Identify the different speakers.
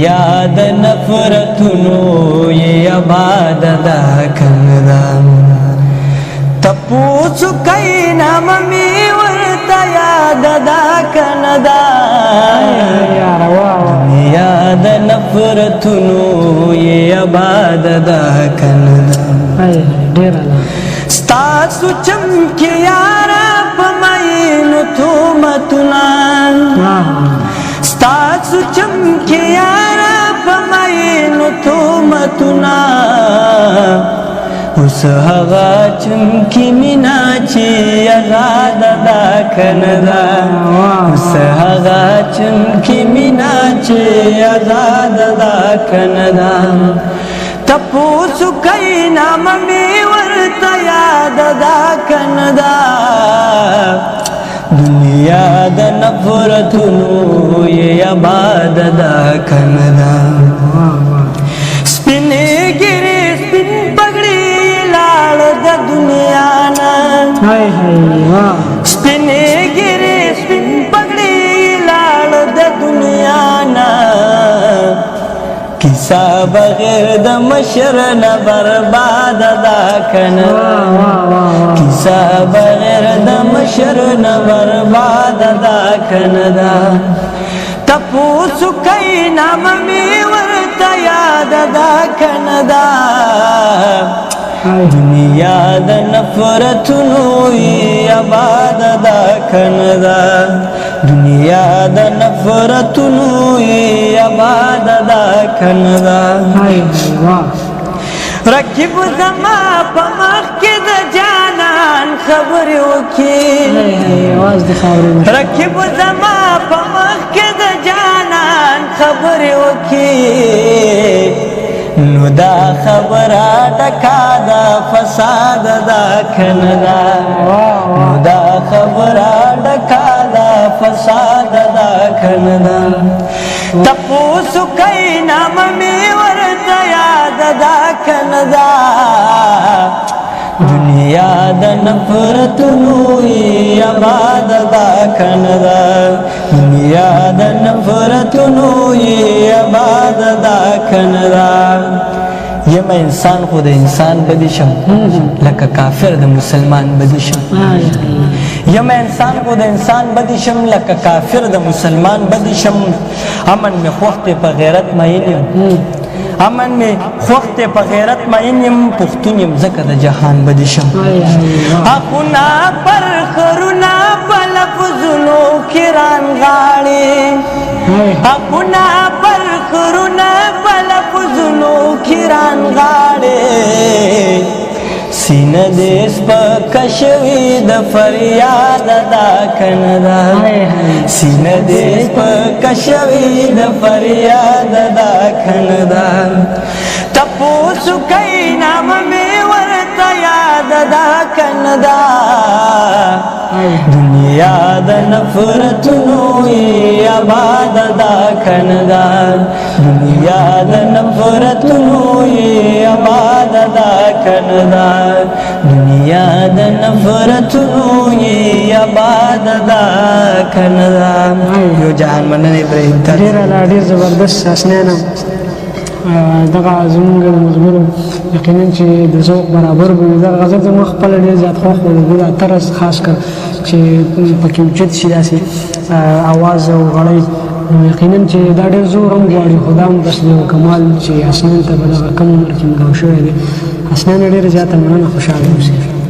Speaker 1: دنیا د نفرتونو یې آباد ده کنه ده تپوسو کوي نامه مې ورته یاد ده کنه ده دنیا د نفرتونو یې آباد ده کنه ده ستاسو چمکې یاره په مینو تهمتونه ستاسو چمکې یاره په مینو تهمتونه اوس هغه چمکې مینه چې آزاده ده کنه ده اوس هغه چمکې مینه چې آزاده ده کنه ده تپوسو کوي نامه مې ورته یاد ده کنه ده دنیا د نفرتونو یې آباد ده کنه ده سپینې ګیرې سپین پګړې لاړ د دنیا نه سپینې ګیرې سپین پګړې لاړ د دنیا نه کیسه بغیر د مشر نه برباد ده کنه کیسه بغیر د مشر نه برباد ده کنه ده تپوسو کوي نامه مې ورته یاد ده کنه ده دنیا د نفرتونو یې آباد ده کنه ده دنیا د نفرتونو یې آباد ده کنه ده رقیب زما په مخ کې د جانان خبرې وکړي رقیب زما په مخ کې د جانان خبرې وکړي نو دا خبره ډکه ده فساد ده کنه ده نو دا خبره ډکه ده فساد ده کنه ده تپوسو کوي نامه مې ورته یاد ده کنه ده دنیا د نفرتونو یې آباد ده کنه ده دنیا د نفرتونو یې آباد ده کنه ده یم انسان خو د انسان بدی شم لکه کافر د مسلمان بدی شم یم انسان خو د انسان بدی شم لکه کافر د مسلمان بدی شم امن می خوخت په غیرت مین یم امن می خوخت په غیرت مین یم پښتون یم ځکه د جهان بدی شم حقونه پر خرونا په لفظونو کې رانغاړي حقونه پر خرونا په لفظونو کې رانغاړي سینه دې سپکه شوې د فریاد ده کنه ده سینه دې سپکه شوې د فریاد ده کنه ده تپوسو کوي نامه مې ورته یاد ده کنه ده دنیا د نفرتونو یې آباد ده کنه ده دنیا د نفرتونو یې آباد ده کنه ده دنیا د نفرتونو یې آباد ده کنه ده یو جهان مننه ابراهیم ته
Speaker 2: ډېر زبردست اسنانه دغه زمونږ د مزمرو یقینا چې د ذوق برابر به وي دغه غزل زما خپله ډېر زیات خوښ و د طرز خاص کر چې پکې اوچت شي داسې اواز او غړی نو یقینا چې دا ډېر زور هم غواړي خو دا هم بس د کمال چې اسنان ته به دغه کم عمر کې ملاو شوی دی اسنان ډېره زیاته مننه خوشحاله اوسئ